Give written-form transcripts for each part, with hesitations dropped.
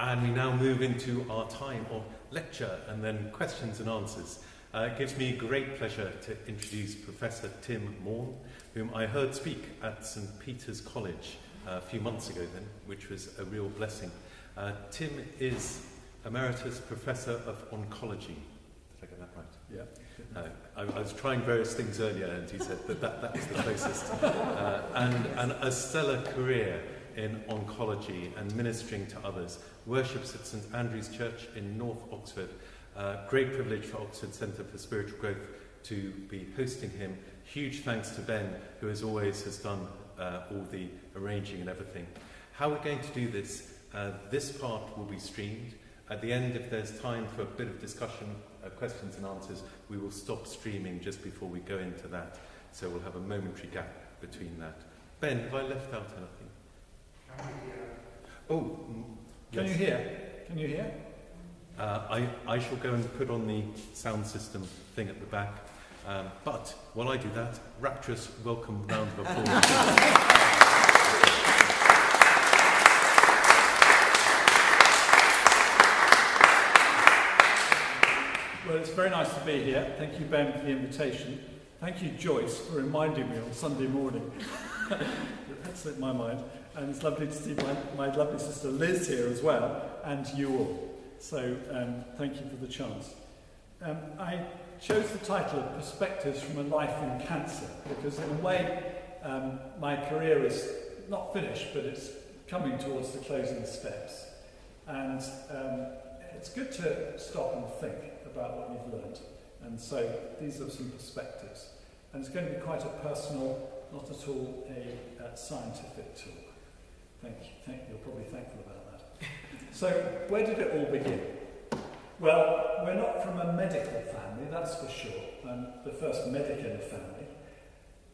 And we now move into our time of lecture and then questions and answers. It gives me great pleasure to introduce Professor Tim Maughan, whom I heard speak at St. Peter's College a few months ago then, which was a real blessing. Tim is Emeritus Professor of Oncology. Did I get that right? Yeah. I was trying various things earlier and he said that was the closest. And a stellar career in oncology and ministering to others. Worships at St Andrew's Church in North Oxford. Great privilege for Oxford Centre for Spiritual Growth to be hosting him. Huge thanks to Ben, who as always has done all the arranging and everything. How we're going to do this, this part will be streamed. At the end, if there's time for a bit of discussion, questions and answers, we will stop streaming just before we go into that. So we'll have a momentary gap between that. Ben, have I left out anything? Oh, Can you hear? Can you hear? I shall go and put on the sound system thing at the back. But while I do that, rapturous welcome round of applause. Well, it's very nice to be here. Thank you, Ben, for the invitation. Thank you, Joyce, for reminding me on Sunday morning. That slipped my mind. And it's lovely to see my lovely sister Liz here as well, and you all. So thank you for the chance. I chose the title of Perspectives from a Life in Cancer because in a way my career is not finished, but it's coming towards the closing steps. And it's good to stop and think about what you've learned. And so these are some perspectives. And it's going to be quite a personal, not at all a scientific talk. Thank you. You're probably thankful about that. So, where did it all begin? Well, we're not from a medical family, that's for sure. I'm the first medic in the family.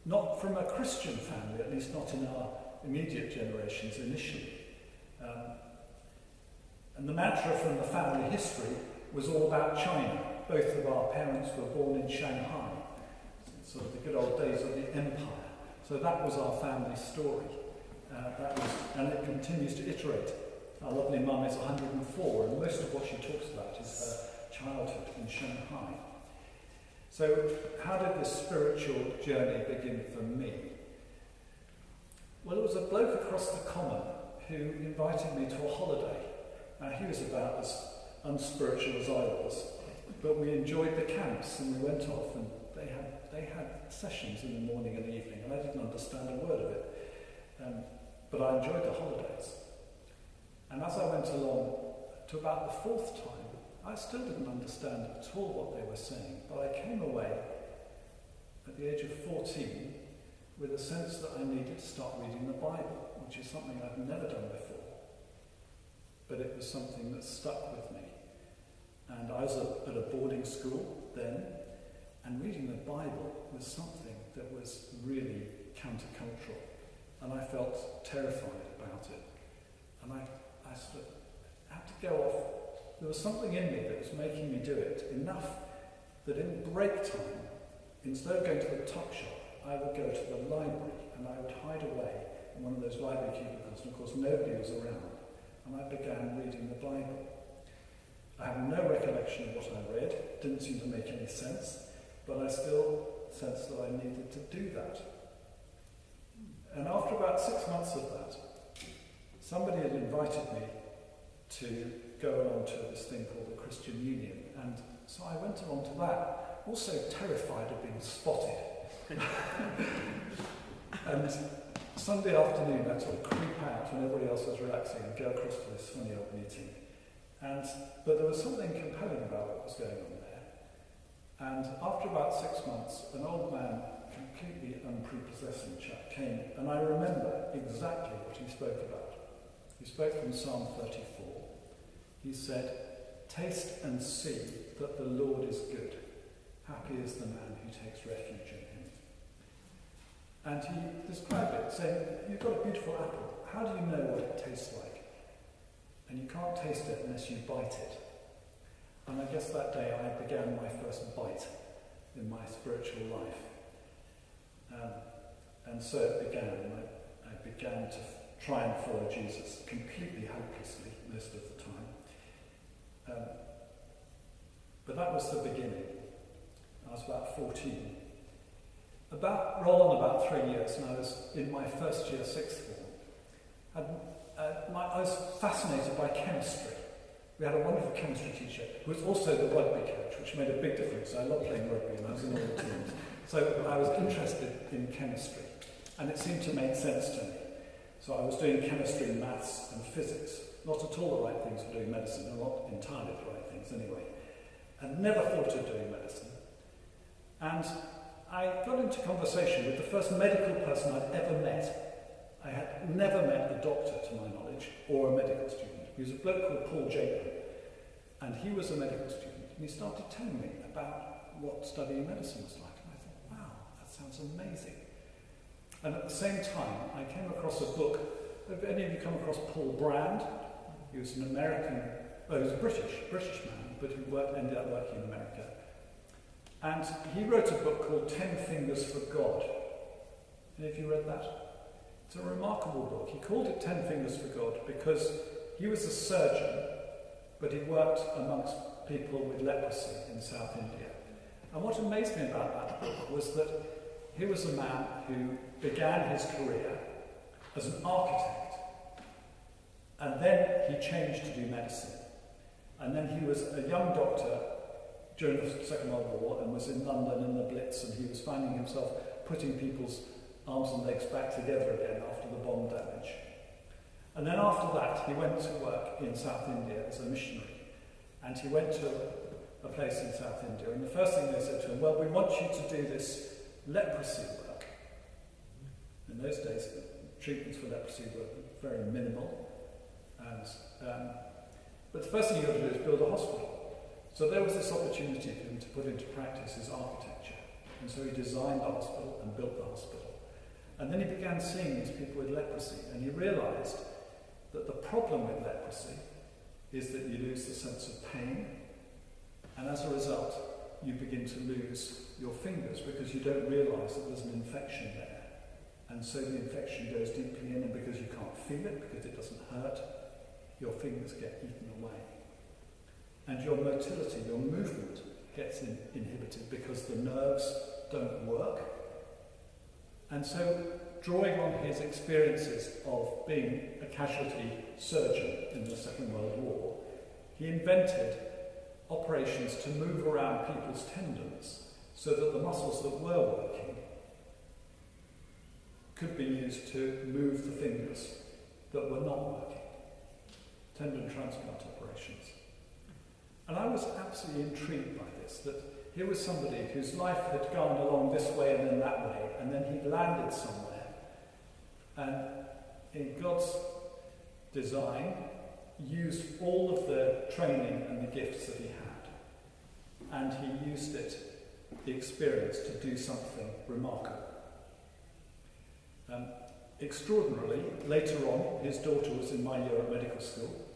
Not from a Christian family, at least not in our immediate generations initially. And the mantra from the family history was all about China. Both of our parents were born in Shanghai, sort of the good old days of the empire. So that was our family story. And it continues to iterate. Our lovely mum is 104, and most of what she talks about is her childhood in Shanghai. So, how did this spiritual journey begin for me? Well, it was a bloke across the common who invited me to a holiday. Now, he was about as unspiritual as I was, but we enjoyed the camps, and we went off, and they had sessions in the morning and evening, and I didn't understand a word of it. But I enjoyed the holidays. And as I went along to about the fourth time, I still didn't understand at all what they were saying, but I came away at the age of 14 with a sense that I needed to start reading the Bible, which is something I've never done before. But it was something that stuck with me. And I was at a boarding school then, and reading the Bible was something that was really countercultural. And I felt terrified about it. And I sort of had to go off. There was something in me that was making me do it enough that in break time, instead of going to the tuck shop, I would go to the library and I would hide away in one of those library cubicles. And of course, nobody was around. And I began reading the Bible. I have no recollection of what I read. It didn't seem to make any sense. But I still sensed that I needed to do that. And after about 6 months of that, somebody had invited me to go along to this thing called the Christian Union. And so I went along to that, also terrified of being spotted. And Sunday afternoon, I'd sort of creep out when everybody else was relaxing and go across to this funny old meeting. But there was something compelling about what was going on there. And after about 6 months, an old man, completely unprepossessing chap, came, and I remember exactly what he spoke about. He spoke from Psalm 34. He said, "Taste and see that the Lord is good. Happy is the man who takes refuge in him." And he described it, saying, "You've got a beautiful apple. How do you know what it tastes like? And you can't taste it unless you bite it." And I guess that day I began my first bite in my spiritual life. And so it began, and I began to try and follow Jesus, completely hopelessly most of the time. But that was the beginning. I was about 14. Roll on about 3 years, and I was in my first year, sixth form. I was fascinated by chemistry. We had a wonderful chemistry teacher who was also the rugby coach, which made a big difference. I loved playing rugby and I was in all the teams. So I was interested in chemistry, and it seemed to make sense to me. So I was doing chemistry, maths and physics. Not at all the right things for doing medicine, and not entirely the right things anyway. And never thought of doing medicine. And I got into conversation with the first medical person I'd ever met. I had never met a doctor, to my knowledge, or a medical student. He was a bloke called Paul Jacob, and he was a medical student. And he started telling me about what studying medicine was like. And I thought, wow, that sounds amazing. And at the same time, I came across a book. Have any of you come across Paul Brand? He was an American, he was a British man, but he ended up working in America. And he wrote a book called 10 Fingers for God. Any of you read that? It's a remarkable book. He called it 10 Fingers for God because he was a surgeon, but he worked amongst people with leprosy in South India. And what amazed me about that book was that he was a man who began his career as an architect, and then he changed to do medicine. And then he was a young doctor during the Second World War and was in London in the Blitz, and he was finding himself putting people's arms and legs back together again after the bomb damage. And then after that, he went to work in South India as a missionary. And he went to a place in South India, and the first thing they said to him, well, we want you to do this leprosy work. In those days, treatments for leprosy were very minimal. But the first thing you've got to do is build a hospital. So there was this opportunity for him to put into practice his architecture. And so he designed the hospital and built the hospital. And then he began seeing these people with leprosy, and he realised that the problem with leprosy is that you lose the sense of pain, and as a result, you begin to lose your fingers because you don't realise that there's an infection there. And so the infection goes deeply in, and because you can't feel it, because it doesn't hurt, your fingers get eaten away. And your motility, your movement, gets inhibited because the nerves don't work. And so, drawing on his experiences of being a casualty surgeon in the Second World War, he invented operations to move around people's tendons so that the muscles that were working could be used to move the fingers that were not working. Tendon transplant operations. And I was absolutely intrigued by this, that here was somebody whose life had gone along this way and then that way, and then he'd landed somewhere. And in God's design, used all of the training and the gifts that he had. And he used it, the experience, to do something remarkable. Extraordinarily, later on, his daughter was in my year at medical school.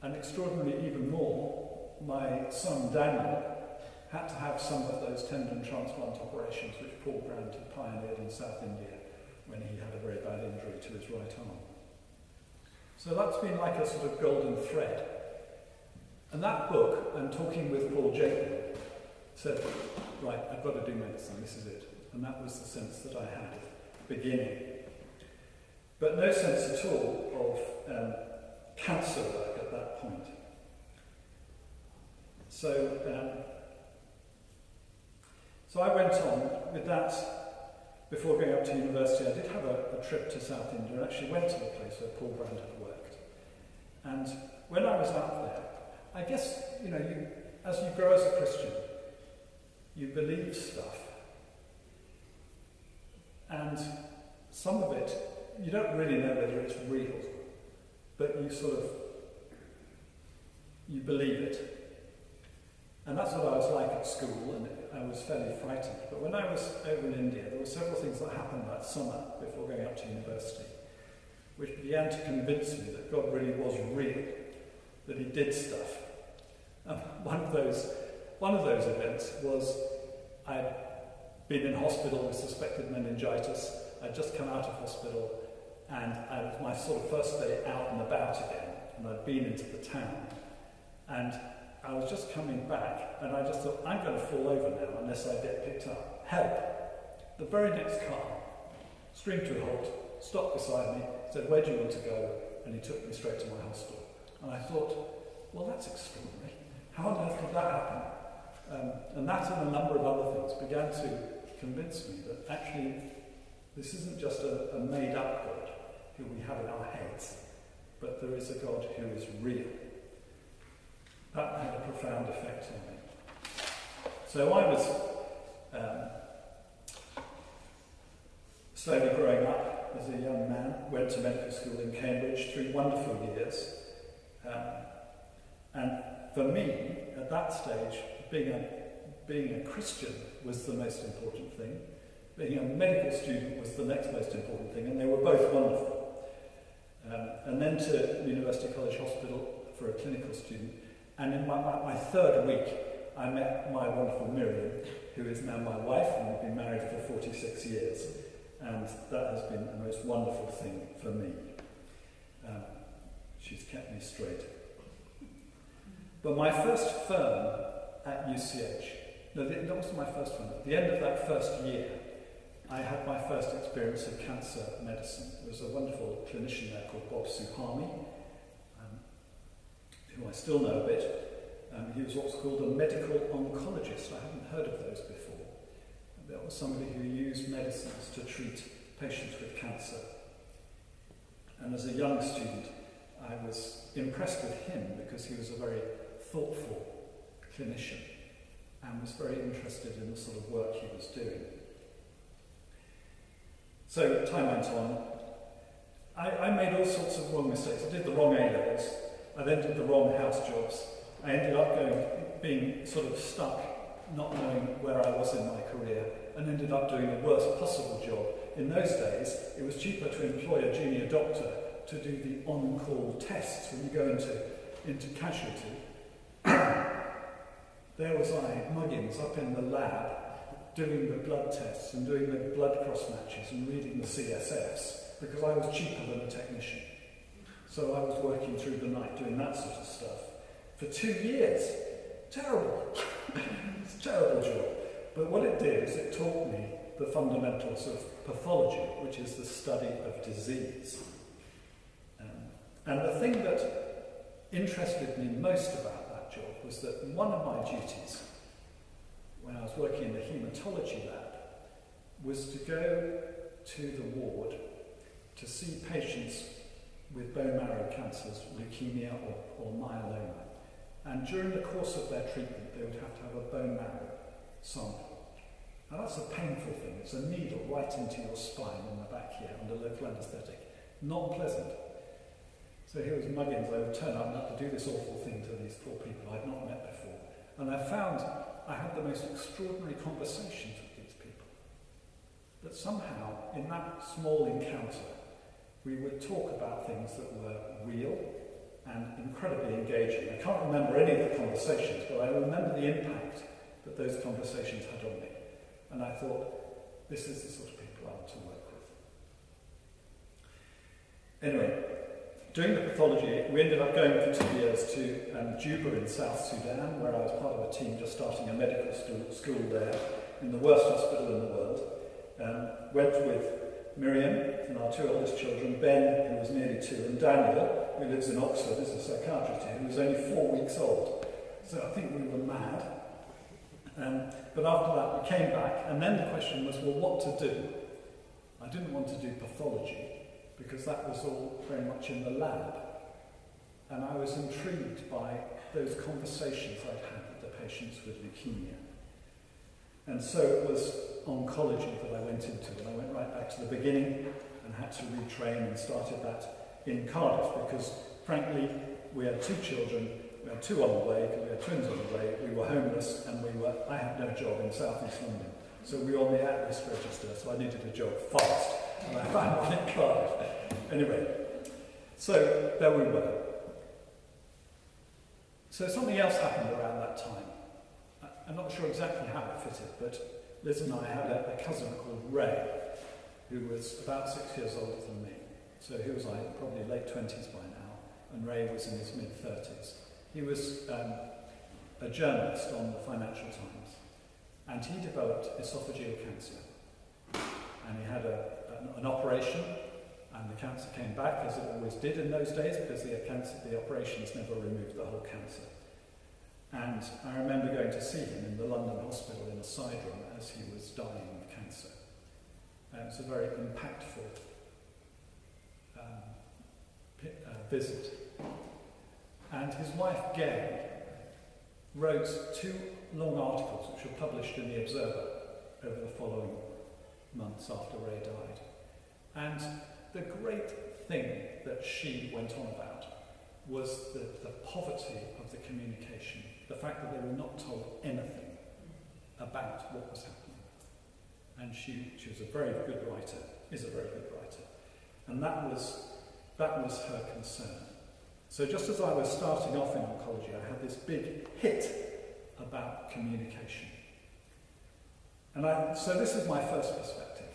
And extraordinarily even more, my son Daniel had to have some of those tendon transplant operations which Paul Grant had pioneered in South India when he had a very bad injury to his right arm. So that's been like a sort of golden thread. And that book, and talking with Paul Jacob, said, right, I've got to do medicine, this is it. And that was the sense that I had beginning. But no sense at all of cancer work at that point. So I went on with that. Before going up to university, I did have a trip to South India and actually went to the place where Paul Brand had worked. And when I was out there, I guess, as you grow as a Christian, you believe stuff. And some of it, you don't really know whether it's real, but you believe it. And that's what I was like at school, and I was fairly frightened. But when I was over in India, there were several things that happened that summer before going up to university, which began to convince me that God really was real, that he did stuff. And one of those events was I'd been in hospital with suspected meningitis. I'd just come out of hospital, and it was my sort of first day out and about again, and I'd been into the town, and I was just coming back, and I just thought, I'm going to fall over now unless I get picked up. Help! The very next car screamed to a halt, stopped beside me, said, where do you want to go? And he took me straight to my hostel. And I thought, well, that's extraordinary. How on earth could that happen? And that and a number of other things began to convince me that actually this isn't just a made-up God who we have in our heads, but there is a God who is real. That had a profound effect on me. So I was slowly growing up as a young man, went to medical school in Cambridge, 3 wonderful years. And for me, at that stage, being a Christian was the most important thing. Being a medical student was the next most important thing, and they were both wonderful. And then to University College Hospital for a clinical student. And in my third week, I met my wonderful Miriam, who is now my wife, and we've been married for 46 years. And that has been the most wonderful thing for me. She's kept me straight. But my first firm at UCH, that wasn't my first firm. At the end of that first year, I had my first experience of cancer medicine. There was a wonderful clinician there called Bob Suhami, who I still know a bit. He was what's called a medical oncologist. I hadn't heard of those before. That was somebody who used medicines to treat patients with cancer. And as a young student, I was impressed with him because he was a very thoughtful clinician and was very interested in the sort of work he was doing. So time went on. I made all sorts of wrong mistakes. I did the wrong A-levels. I then did the wrong house jobs. I ended up being sort of stuck, not knowing where I was in my career, and ended up doing the worst possible job. In those days, it was cheaper to employ a junior doctor to do the on-call tests when you go into casualty. There was I, Muggins, up in the lab, doing the blood tests and doing the blood cross matches and reading the CSFs, because I was cheaper than a technician. So I was working through the night doing that sort of stuff for 2 years. Terrible. It's a terrible job. But what it did is it taught me the fundamentals of pathology, which is the study of disease. And the thing that interested me most about that job was that one of my duties, when I was working in the haematology lab, was to go to the ward to see patients with bone marrow cancers, leukemia or myeloma. And during the course of their treatment, they would have to have a bone marrow sample. Now that's a painful thing. It's a needle right into your spine in the back here under local anaesthetic. Not pleasant. So here was Muggins. I would turn up and have to do this awful thing to these poor people I'd not met before. And I found I had the most extraordinary conversations with these people. That somehow, in that small encounter, we would talk about things that were real and incredibly engaging. I can't remember any of the conversations, but I remember the impact that those conversations had on me. And I thought, this is the sort of people I want to work with. Anyway, doing the pathology, we ended up going for 2 years to Juba in South Sudan, where I was part of a team just starting a medical school there, in the worst hospital in the world. Went with Miriam and our 2 oldest children, Ben, who was nearly 2, and Daniel, who lives in Oxford, is a psychiatrist here, who was only 4 weeks old. So I think we were mad. But after that, we came back, and then the question was, well, what to do? I didn't want to do pathology, because that was all very much in the lab. And I was intrigued by those conversations I'd had with the patients with leukemia. And so it was oncology that I went into, and I went right back to the beginning and had to retrain and started that in Cardiff, because frankly, we had 2 children, we had 2 on the way, because we had twins on the way, we were homeless, and I had no job in South East London. So we were on the at-risk register, so I needed a job fast, and I found one in Cardiff. Anyway, so there we were. So something else happened around that time. I'm not sure exactly how it fitted, but Liz and I had a cousin called Ray, who was about 6 years older than me. So he was like probably late 20s by now, and Ray was in his mid-30s. He was a journalist on the Financial Times, and he developed esophageal cancer. And he had an operation, and the cancer came back, as it always did in those days, because the operations never removed the whole cancer. And I remember going to see him in the London hospital in a side room as he was dying of cancer. And it's a very impactful visit. And his wife, Gay, wrote 2 long articles which were published in the Observer over the following months after Ray died. And the great thing that she went on about was the poverty of the communication, the fact that they were not told anything about what was happening. And she was a very good writer, is a very good writer. And that was her concern. So just as I was starting off in oncology, I had this big hit about communication. And so this is my first perspective,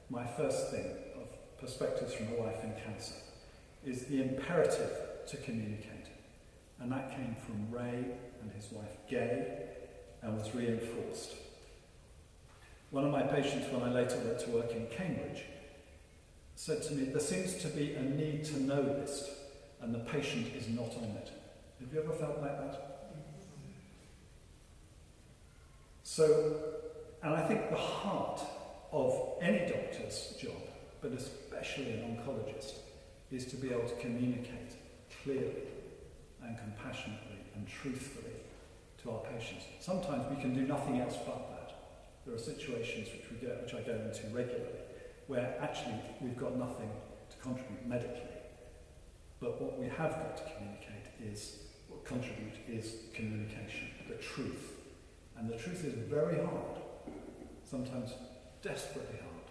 my first thing of perspectives from a life in cancer, is the imperative to communicate. And that came from Ray and his wife Gay, and was reinforced. One of my patients, when I later went to work in Cambridge, said to me, there seems to be a need to know list, and the patient is not on it. Have you ever felt like that? So, and I think the heart of any doctor's job, but especially an oncologist, is to be able to communicate clearly and compassionately and truthfully to our patients. Sometimes we can do nothing else but that. There are situations which I go into regularly, where actually we've got nothing to contribute medically. But what we have got to contribute is communication, the truth. And the truth is very hard, sometimes desperately hard.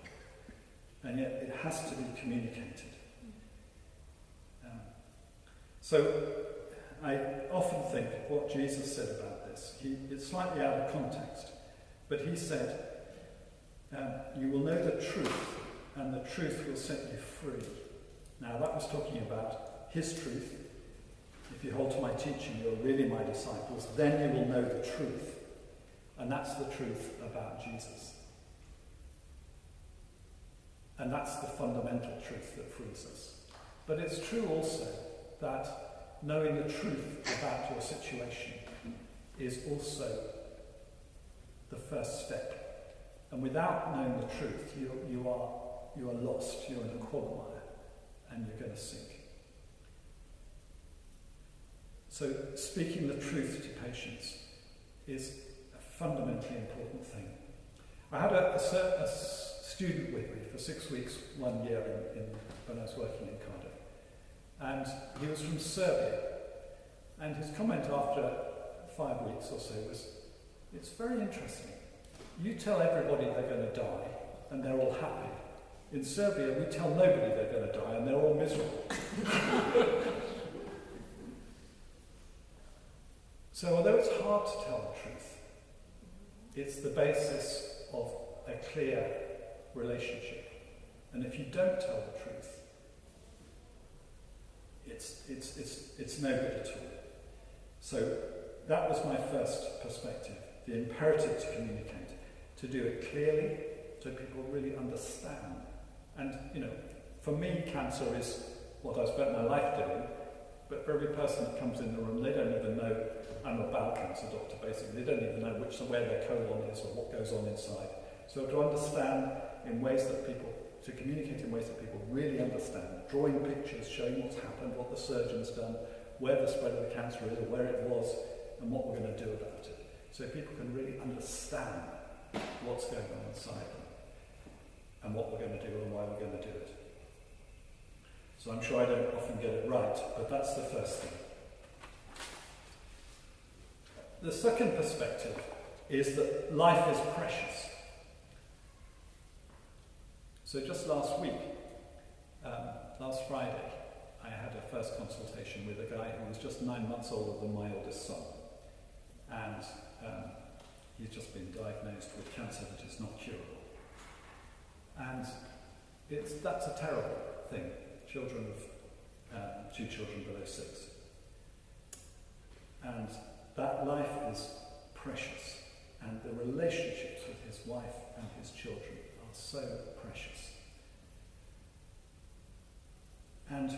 And yet it has to be communicated. So I often think what Jesus said about this, it's slightly out of context, but he said, you will know the truth, and the truth will set you free. Now that was talking about his truth. If you hold to my teaching, you're really my disciples, then you will know the truth. And that's the truth about Jesus. And that's the fundamental truth that frees us. But it's true also that knowing the truth about your situation is also the first step. And without knowing the truth, you are lost, you're in a quagmire, and you're going to sink. So speaking the truth to patients is a fundamentally important thing. I had a student with me for 6 weeks, 1 year when I was working in Cardiff. And he was from Serbia. And his comment after 5 weeks or so was, it's very interesting. You tell everybody they're going to die, and they're all happy. In Serbia, we tell nobody they're going to die, and they're all miserable. So although it's hard to tell the truth, it's the basis of a clear relationship. And if you don't tell the truth, it's no good at all. So that was my first perspective, the imperative to communicate, to do it clearly so people really understand. And, for me, cancer is what I spent my life doing, but for every person that comes in the room, they don't even know. I'm a bowel cancer doctor, basically. They don't even know where their colon is or what goes on inside. So to understand in ways that to communicate in ways that people really understand, drawing pictures, showing what's happened, what the surgeon's done, where the spread of the cancer is, or where it was, and what we're going to do about it. So people can really understand what's going on inside them, and what we're going to do and why we're going to do it. So I'm sure I don't often get it right, but that's the first thing. The second perspective is that life is precious. So just last week, last Friday, I had a first consultation with a guy who was just 9 months older than my oldest son. And he's just been diagnosed with cancer that is not curable. And that's a terrible thing, children of 2 children below 6. And that life is precious, and the relationships with his wife and his children are so precious. And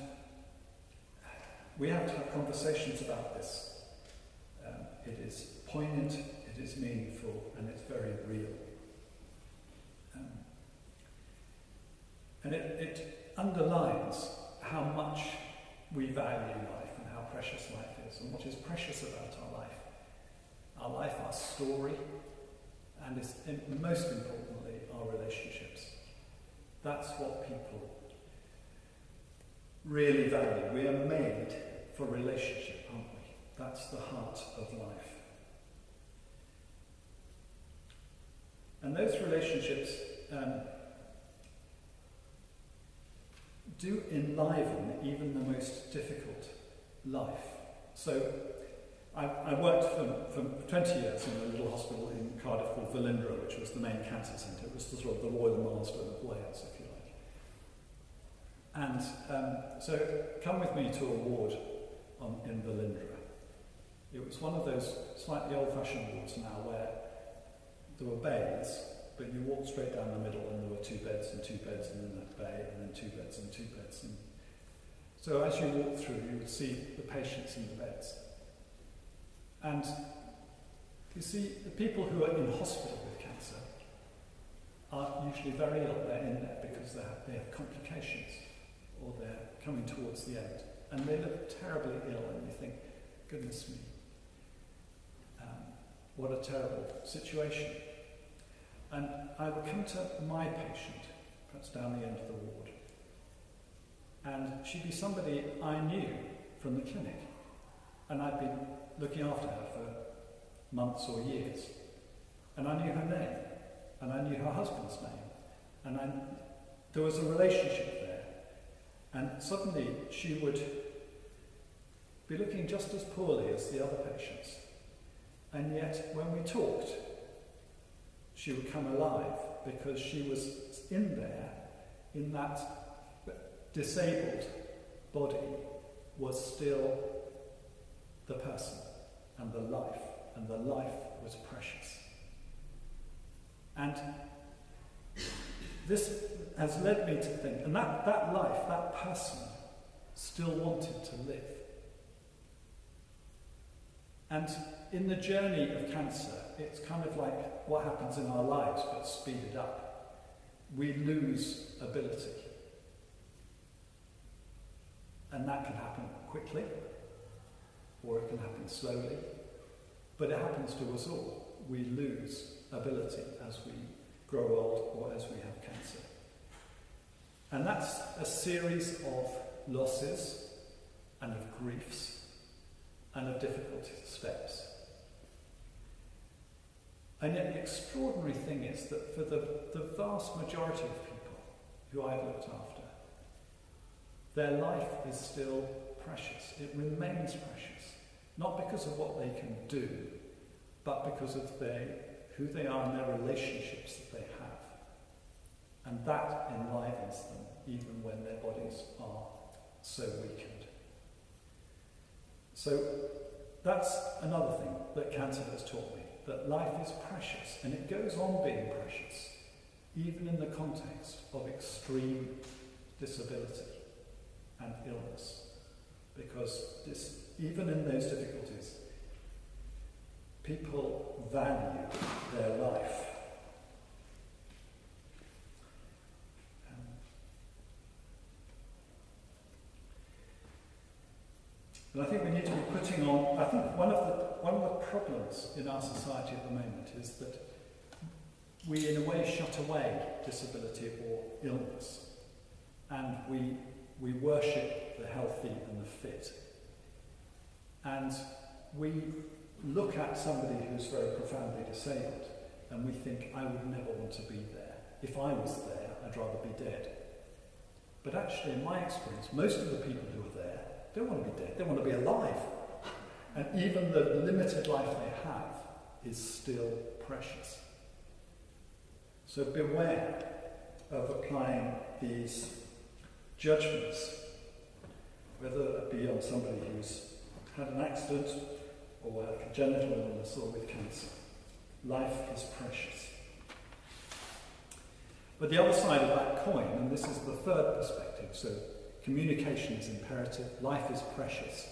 we have to have conversations about this. It is poignant, it is meaningful, and it's very real. And it underlines how much we value life and how precious life is, and what is precious about our life. Our life, our story, and most importantly, our relationships. That's what people really value. We are made for relationship, aren't we? That's the heart of life. And those relationships do enliven even the most difficult life. So I worked for 20 years in a little hospital in Cardiff called Velindre, which was the main cancer centre. It was the sort of the Royal Marsden of Wales, if you like. And so come with me to a ward in Velindre. It was one of those slightly old-fashioned wards now where there were bays, but you walked straight down the middle and there were 2 beds and 2 beds and then a bay and then 2 beds and 2 beds. And so as you walked through, you would see the patients in the beds. And you see, the people who are in hospital with cancer are usually very ill. They're in there because they have complications or they're coming towards the end. And they look terribly ill and you think, goodness me, what a terrible situation. And I would come to my patient, perhaps down the end of the ward, and she'd be somebody I knew from the clinic. And I'd been looking after her for months or years. And I knew her name, and I knew her husband's name, and there was a relationship there. And suddenly she would be looking just as poorly as the other patients. And yet when we talked, she would come alive because she was in there, in that disabled body was still the person and the life was precious. And this has led me to think, and that life, that person, still wanted to live. And in the journey of cancer, it's kind of like what happens in our lives, but speeded up. We lose ability. And that can happen quickly, or it can happen slowly, but it happens to us all. We lose ability as we grow old or as we have cancer. And that's a series of losses and of griefs and of difficult steps. And yet the extraordinary thing is that for the vast majority of people who I've looked after, their life is still precious. It remains precious. Not because of what they can do, but because of who they are and their relationships that they have. And that enlivens them even when their bodies are so weakened. So that's another thing that cancer has taught me, that life is precious, and it goes on being precious, even in the context of extreme disability and illness. Because even in those difficulties, people value their life. And I think we need to be putting on, I think one of the problems in our society at the moment is that we in a way shut away disability or illness, and we worship the healthy and the fit. And we look at somebody who's very profoundly disabled and we think, I would never want to be there. If I was there, I'd rather be dead. But actually, in my experience, most of the people who are there don't want to be dead, they want to be alive. And even the limited life they have is still precious. So beware of applying these judgments whether it be on somebody who's had an accident or had a congenital illness or with cancer. Life is precious. But the other side of that coin, and this is the third perspective, so communication is imperative, life is precious,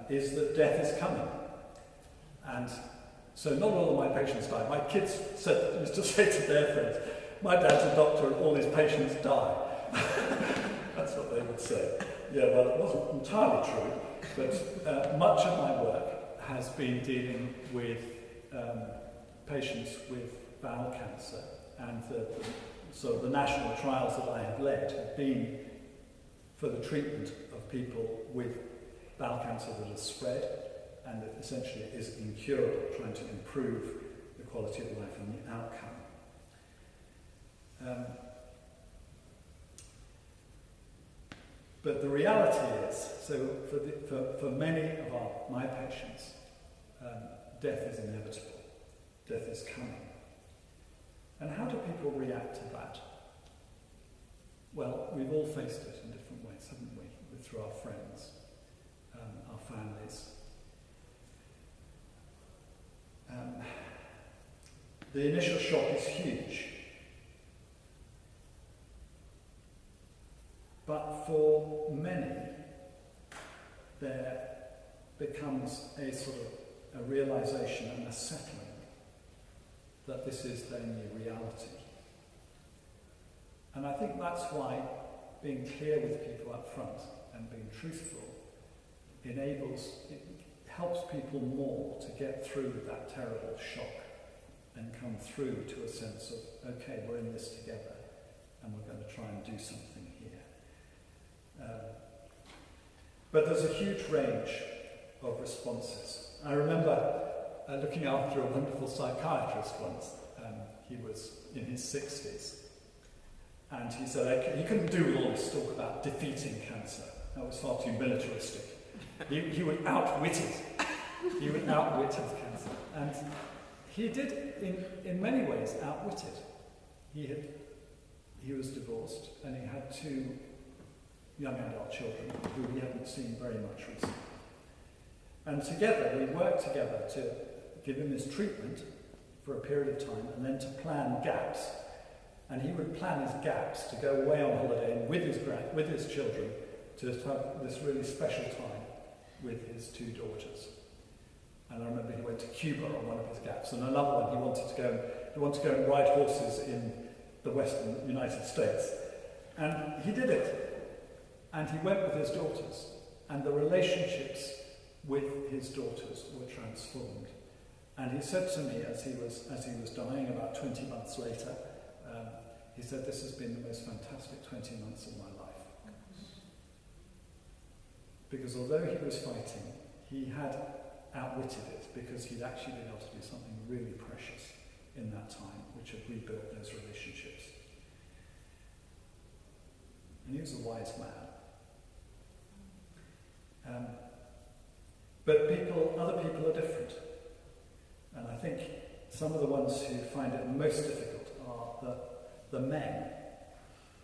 is that death is coming. And so not all of my patients die. My kids used to say to their friends, my dad's a doctor and all his patients die. That's what they would say. Yeah, well, it wasn't entirely true, but much of my work has been dealing with patients with bowel cancer, and the national trials that I have led have been for the treatment of people with bowel cancer that has spread and that essentially is incurable, trying to improve the quality of life and the outcome. But the reality is, so for many of my patients, death is inevitable. Death is coming. And how do people react to that? Well, we've all faced it in different ways, haven't we? Through our friends, our families. The initial shock is huge. But for many, there becomes a sort of a realization and a settling that this is their new reality. And I think that's why being clear with people up front and being truthful helps people more to get through that terrible shock and come through to a sense of, okay, we're in this together and we're going to try and do something here. But there's a huge range of responses. I remember looking after a wonderful psychiatrist once. He was in his 60s. And he said he couldn't do all this talk about defeating cancer. That was far too militaristic. He would outwit it. He would outwit his cancer. And he did, in many ways, outwit it. He was divorced, and he had 2 young adult children who he hadn't seen very much recently. And together, we worked together to give him his treatment for a period of time, and then to plan gaps. And he would plan his gaps to go away on holiday with his children to have this really special time with his 2 daughters. And I remember he went to Cuba on one of his gaps, and another one he wanted to go and ride horses in the western United States. And he did it. And he went with his daughters, and the relationships with his daughters were transformed. And he said to me as he was dying about 20 months later, he said, "This has been the most fantastic 20 months of my life." Because although he was fighting, he had outwitted it, because he'd actually been able to do something really precious in that time, which had rebuilt those relationships. And he was a wise man. But other people are different. And I think some of the ones who find it most difficult are the men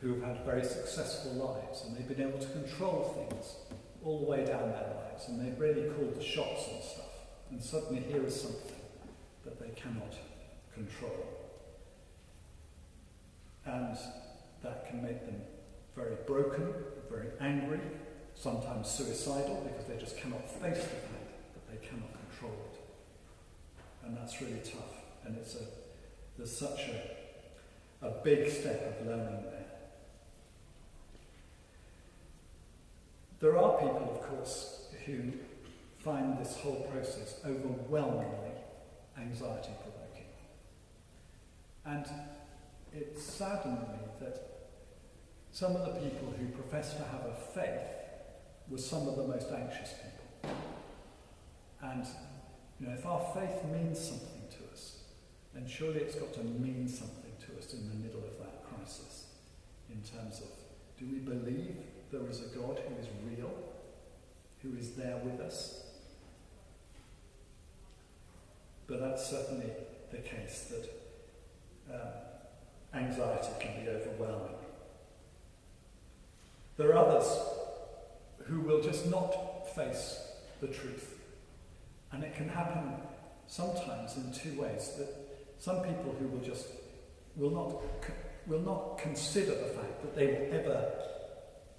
who have had very successful lives, and they've been able to control things all the way down their lives, and they've really called the shots on stuff. And suddenly here is something that they cannot control. And that can make them very broken, very angry, sometimes suicidal, because they just cannot face the fact that they cannot control it. And that's really tough. And there's such a big step of learning there. There are people, of course, who find this whole process overwhelmingly anxiety-provoking. And it saddened me that some of the people who profess to have a faith were some of the most anxious people. And if our faith means something to us, then surely it's got to mean something to us in the middle of that crisis, in terms of, do we believe there is a God who is real, who is there with us? But that's certainly the case, that anxiety can be overwhelming. There are others who will just not face the truth. And it can happen sometimes in two ways. That some people who will not consider the fact that they will ever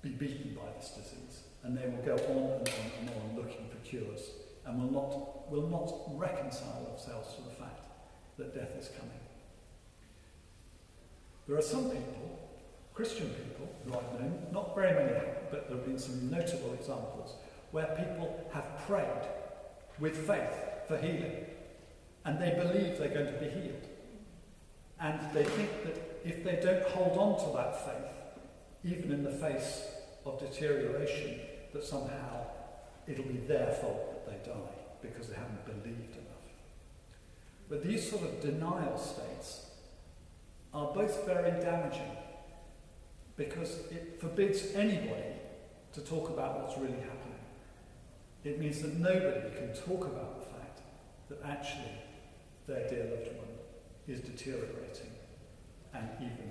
be beaten by this disease, and they will go on and on and on looking for cures, and will not reconcile themselves to the fact that death is coming. There are some people, Christian people, who I've known, not very many, but there have been some notable examples, where people have prayed with faith for healing, and they believe they're going to be healed. And they think that if they don't hold on to that faith, even in the face of deterioration, that somehow it'll be their fault that they die because they haven't believed enough. But these sort of denial states are both very damaging, because it forbids anybody to talk about what's really happening. It means that nobody can talk about the fact that actually their dear loved one is deteriorating and even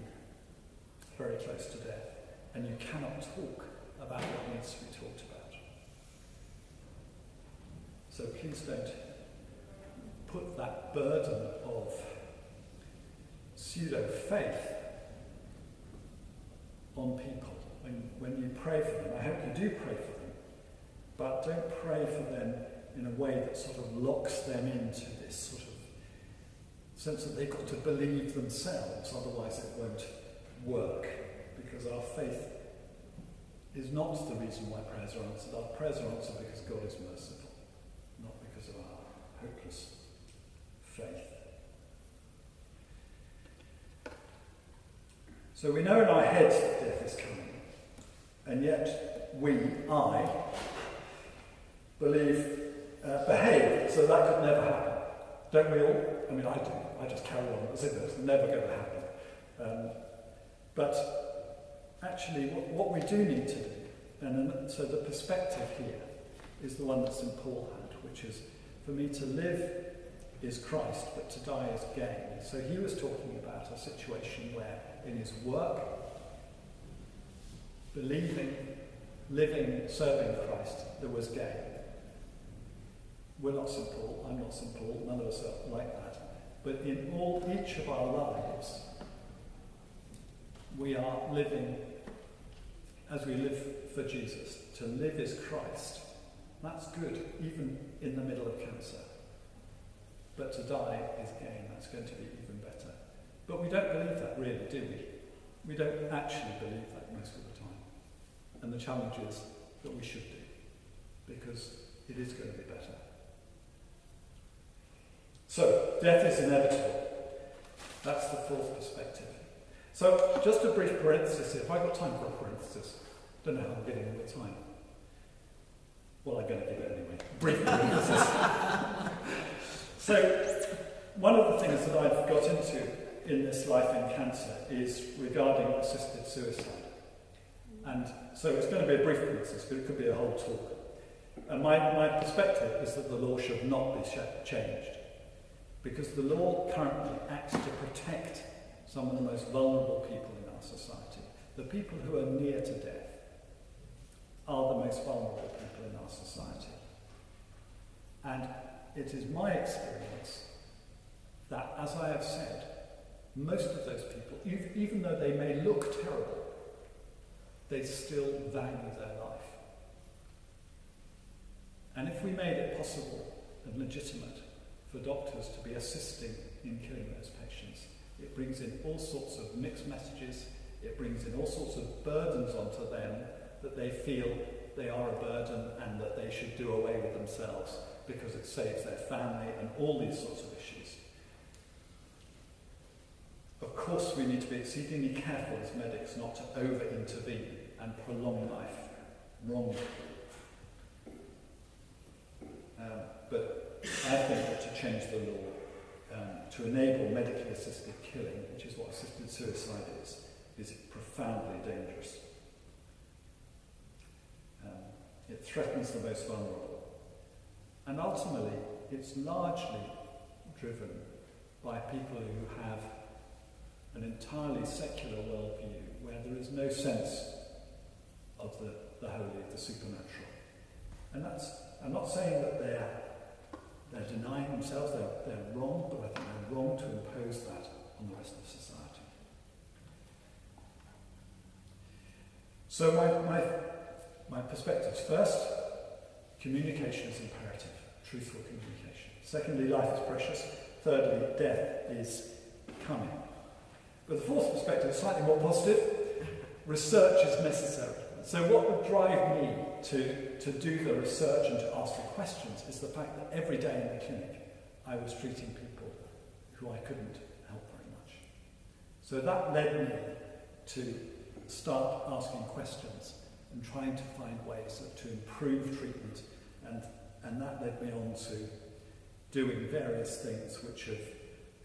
very close to death. And you cannot talk about what needs to be talked about. So please don't put that burden of pseudo-faith on people when you pray for them. I hope you do pray for them, but don't pray for them in a way that sort of locks them into this sort of sense that they've got to believe themselves, otherwise it won't work, because our faith is not the reason why prayers are answered. Our prayers are answered because God is merciful, not because of our hopeless faith. So we know in our heads that death is coming, and yet I behave so that could never happen. Don't we all? I mean, I do. I just carry on as if it's never going to happen. But actually, what we do need to do, and so the perspective here is the one that St. Paul had, which is, for me to live is Christ, but to die is gain. So he was talking about a situation where in his work, believing, living, serving Christ, there was gain. We're not St. Paul, I'm not St. Paul, none of us are like that. But in each of our lives, we are living as we live for Jesus. To live is Christ. That's good, even in the middle of cancer. But to die is gain. That's going to be even better. But we don't believe that, really, do we? We don't actually believe that most of the time. And the challenge is that we should do, because it is going to be better. So, death is inevitable. That's the fourth perspective. So, just a brief parenthesis here. Have I got time for a parenthesis? Don't know how I'm getting all the time. Well, I'm going to give it anyway. Brief parenthesis. So, one of the things that I've got into in this life in cancer is regarding assisted suicide. And so it's going to be a brief parenthesis, but it could be a whole talk. And my perspective is that the law should not be changed, because the law currently acts to protect some of the most vulnerable people in our society. The people who are near to death are the most vulnerable people in our society. And it is my experience that, as I have said, most of those people, even though they may look terrible, they still value their life. And if we made it possible and legitimate for doctors to be assisting in killing those patients, it brings in all sorts of mixed messages, it brings in all sorts of burdens onto them, that they feel they are a burden and that they should do away with themselves because it saves their family and all these sorts of issues. Of course, we need to be exceedingly careful as medics not to over-intervene and prolong life wrongly. But I think that to change the law, to enable medically assisted killing, which is what assisted suicide is profoundly dangerous. It threatens the most vulnerable. And ultimately, it's largely driven by people who have an entirely secular worldview, where there is no sense of the the holy, the supernatural. And that's, I'm not saying that they're denying themselves, they're wrong, but I think they're wrong to impose that on the rest of society. So my perspectives. First, communication is imperative, truthful communication. Secondly, life is precious. Thirdly, death is coming. But the fourth perspective is slightly more positive. Research is necessary. So what would drive me to do the research and to ask the questions is the fact that every day in the clinic I was treating people who I couldn't help very much. So that led me to start asking questions and trying to find ways to improve treatment, and that led me on to doing various things which have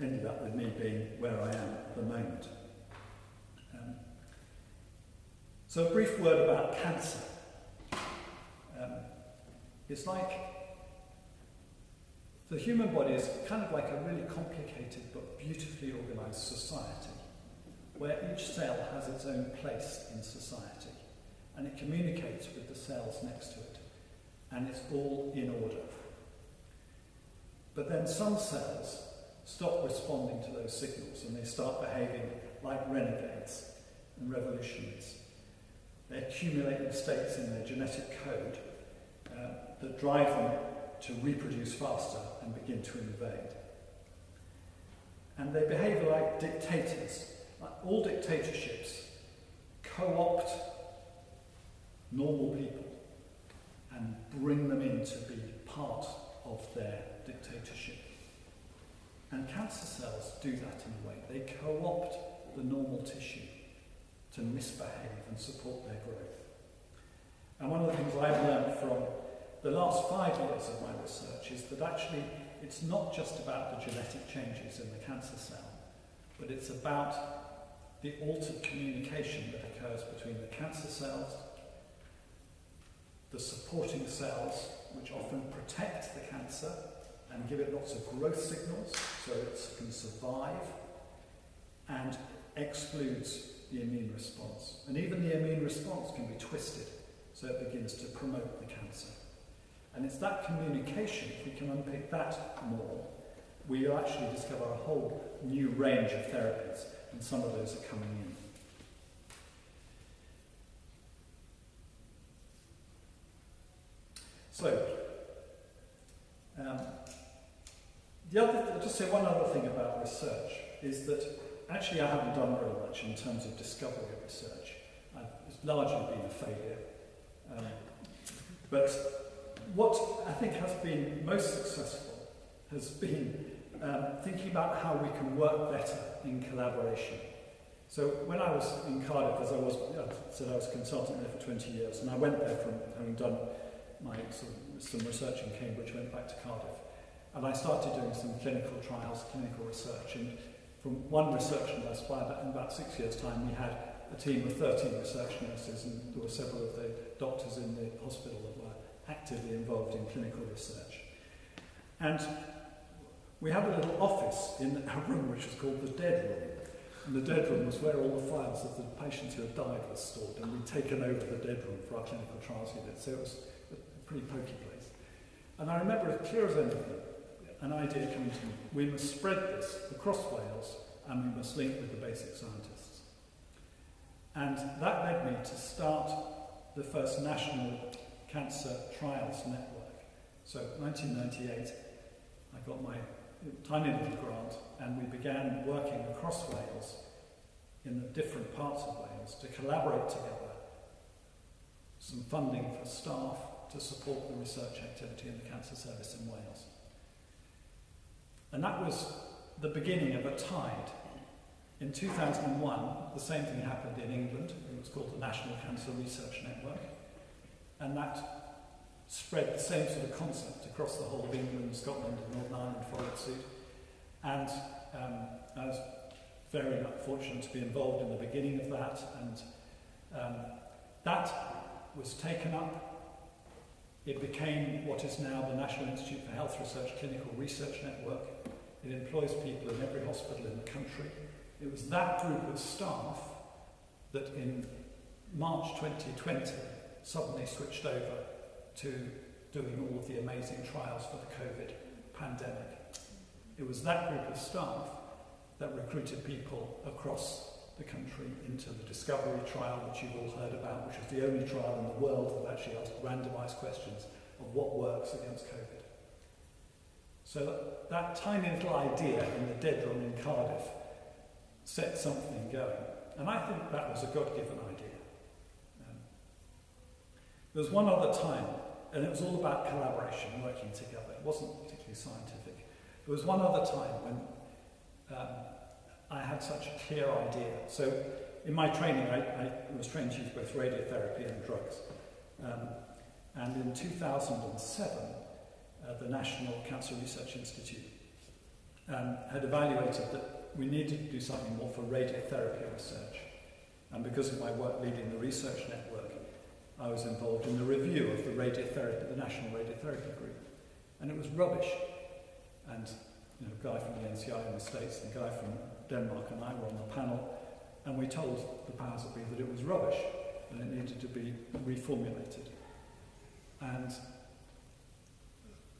ended up with me being where I am at the moment. So a brief word about cancer. It's like the human body is kind of like a really complicated but beautifully organised society, where each cell has its own place in society, and it communicates with the cells next to it, and it's all in order. But then some cells stop responding to those signals, and they start behaving like renegades and revolutionaries. They accumulate mistakes in their genetic code that drive them to reproduce faster and begin to invade. And they behave like dictators. Like all dictatorships co-opt normal people and bring them in to be part of their dictatorship. And cancer cells do that in a way. They co-opt the normal tissue to misbehave and support their growth. And one of the things I've learned from the last 5 years of my research is that actually it's not just about the genetic changes in the cancer cell, but it's about the altered communication that occurs between the cancer cells, the supporting cells, which often protect the cancer and give it lots of growth signals so it can survive, and excludes the immune response. And even the immune response can be twisted so it begins to promote the cancer. And it's that communication, if we can unpick that more, we'll actually discover a whole new range of therapies, and some of those are coming in. So, I'll just say one other thing about research, is that actually I haven't done very much in terms of discovery of research. It's largely been a failure. But what I think has been most successful has been thinking about how we can work better in collaboration. So when I was in Cardiff, as I said, I was a consultant there for 20 years, and I went there from having done my some research in Cambridge, went back to Cardiff, and I started doing some clinical trials, clinical research, and from one research nurse, in about 6 years' time, we had a team of 13 research nurses, and there were several of the doctors in the hospital that were actively involved in clinical research. And we had a little office in a room which was called the dead room. And the dead room was where all the files of the patients who had died were stored, and we'd taken over the dead room for our clinical trials unit, so it was a pretty pokey place. And I remember, as clear as anything, an idea coming to me: we must spread this across Wales, and we must link with the basic scientists. And that led me to start the first national cancer trials network. So 1998, I got my tiny little grant, and we began working across Wales in the different parts of Wales to collaborate together, some funding for staff to support the research activity in the cancer service in Wales. And that was the beginning of a tide. In 2001, the same thing happened in England. It was called the National Cancer Research Network, and that spread the same sort of concept across the whole of England, Scotland, and Northern Ireland followed suit. And I was very fortunate to be involved in the beginning of that, and that was taken up. It became what is now the National Institute for Health Research Clinical Research Network. It employs people in every hospital in the country. It was that group of staff that in March 2020 suddenly switched over to doing all of the amazing trials for the COVID pandemic. It was that group of staff that recruited people across the country into the Discovery trial, which you've all heard about, which is the only trial in the world that actually asks randomised questions of what works against COVID. So that tiny little idea in the dead room in Cardiff set something going. And I think that was a God-given idea. There was one other time, and it was all about collaboration, working together. It wasn't particularly scientific. There was one other time when I had such a clear idea. So in my training, I was trained to use both radiotherapy and drugs. And in 2007, the National Cancer Research Institute had evaluated that we needed to do something more for radiotherapy research. And because of my work leading the research network, I was involved in the review of the radiotherapy, the National Radiotherapy Group. And it was rubbish. And a guy from the NCI in the States and a guy from Denmark and I were on the panel, and we told the powers that be that it was rubbish and it needed to be reformulated. And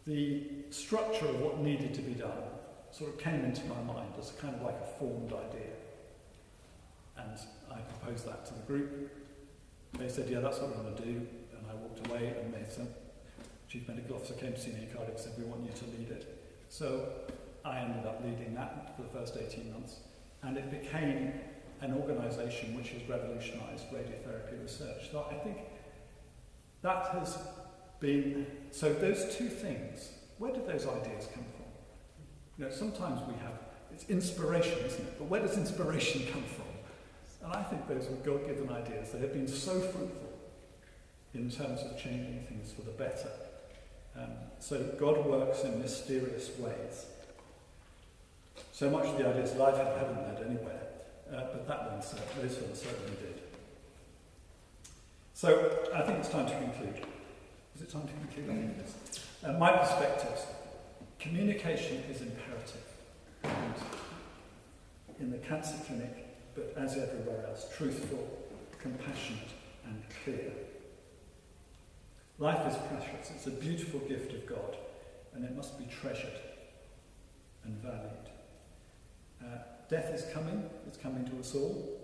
the structure of what needed to be done sort of came into my mind as kind of like a formed idea. And I proposed that to the group. They said, yeah, that's what we're going to do. And I walked away, and the Chief Medical Officer came to see me in Cardiff and said, we want you to lead it. So I ended up leading that for the first 18 months. And it became an organisation which has revolutionised radiotherapy research. So I think that has been... So those two things, where did those ideas come from? Sometimes we have... It's inspiration, isn't it? But where does inspiration come from? And I think those were God-given ideas. They have been so fruitful in terms of changing things for the better. So God works in mysterious ways. So much of the ideas that I've had haven't led anywhere, but those ones certainly did. So I think it's time to conclude. Is it time to conclude? I think it is. My perspectives. Communication is imperative. And in the cancer clinic, but as everywhere else, truthful, compassionate, and clear. Life is precious. It's a beautiful gift of God, and it must be treasured and valued. Death is coming. It's coming to us all.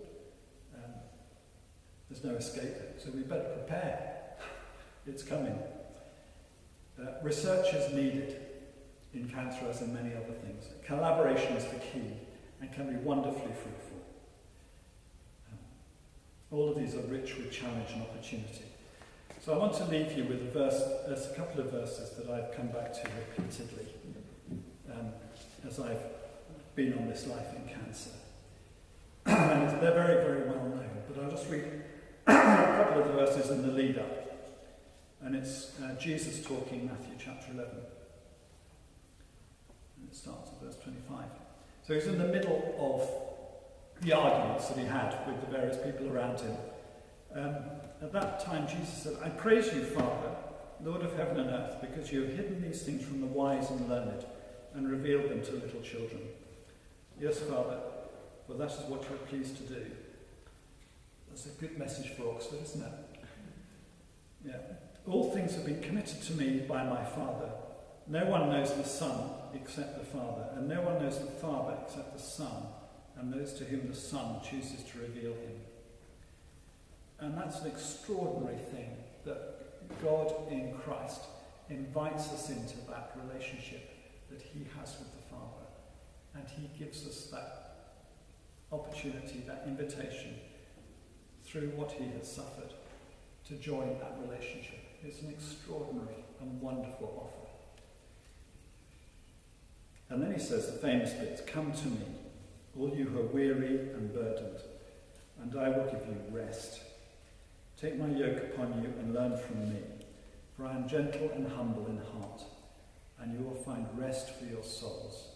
There's no escape, so we better prepare. It's coming. Research is needed in cancer as in many other things. Collaboration is the key and can be wonderfully fruitful. All of these are rich with challenge and opportunity. So I want to leave you with there's a couple of verses that I've come back to repeatedly as I've been on this life in cancer. And they're very, very well known, but I'll just read a couple of the verses in the lead up. And it's Jesus talking, Matthew chapter 11. And it starts at verse 25. So he's in the middle of the arguments that he had with the various people around him. At that time, Jesus said, I praise you, Father, Lord of heaven and earth, because you have hidden these things from the wise and learned and revealed them to little children. Yes, Father, for that is what you are pleased to do. That's a good message for Oxford, isn't it? Yeah. All things have been committed to me by my Father. No one knows the Son except the Father, and no one knows the Father except the Son, and those to whom the Son chooses to reveal him. And that's an extraordinary thing, that God in Christ invites us into that relationship that he has with the Father. And he gives us that opportunity, that invitation, through what he has suffered, to join that relationship. It's an extraordinary and wonderful offer. And then he says the famous bits, come to me, all you who are weary and burdened, and I will give you rest. Take my yoke upon you and learn from me, for I am gentle and humble in heart, and you will find rest for your souls.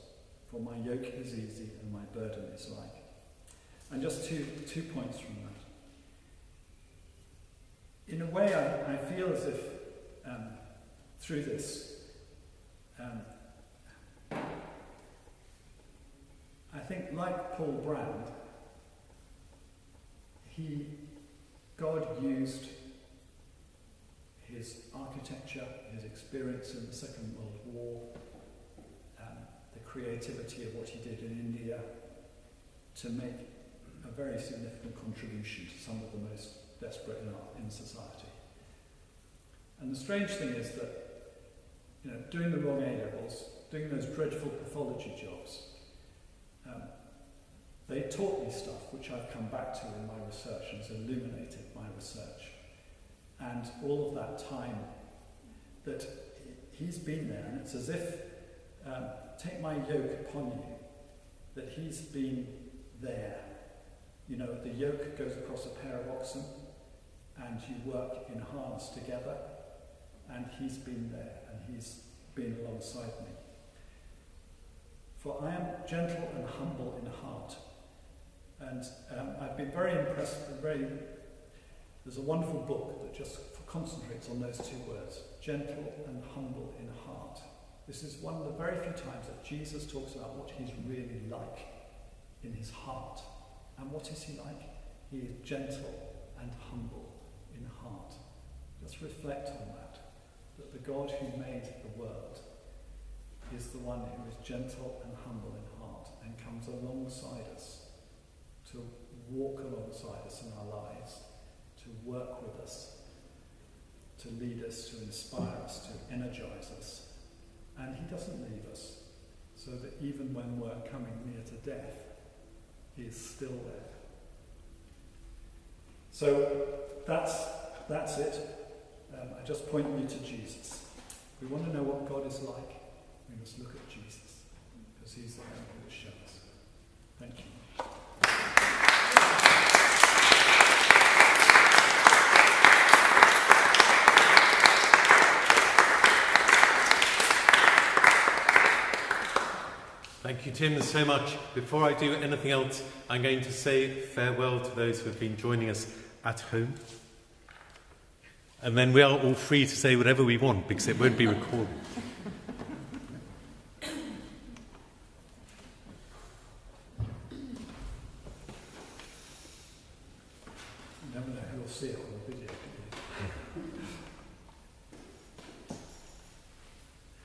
For my yoke is easy and my burden is light. And just two points from that. In a way, I feel as if through this, I think like Paul Brand, God used his architecture, his experience in the Second World War, the creativity of what he did in India, to make a very significant contribution to some of the most desperate in society. And the strange thing is that, doing the wrong A-levels, doing those dreadful pathology jobs, they taught me stuff which I've come back to in my research and has illuminated my research. And all of that time that he's been there, and it's as if, take my yoke upon you, that he's been there. The yoke goes across a pair of oxen, and you work in harness together, and he's been there, and he's been alongside me. For I am gentle and humble in heart. And I've been very impressed, there's a wonderful book that just concentrates on those two words, gentle and humble in heart. This is one of the very few times that Jesus talks about what he's really like in his heart. And what is he like? He is gentle and humble in heart. Just reflect on that the God who made the world is the one who is gentle and humble in heart and comes alongside us, to walk alongside us in our lives, to work with us, to lead us, to inspire us, to energize us. And he doesn't leave us, so that even when we're coming near to death, he is still there. So that's it. I just point you to Jesus. If we want to know what God is like, we must look at Jesus, because he's the one who will show us. Thank you. Thank you, Tim, so much. Before I do anything else, I'm going to say farewell to those who have been joining us at home. And then we are all free to say whatever we want, because it won't be recorded. You never know who will see it on the video.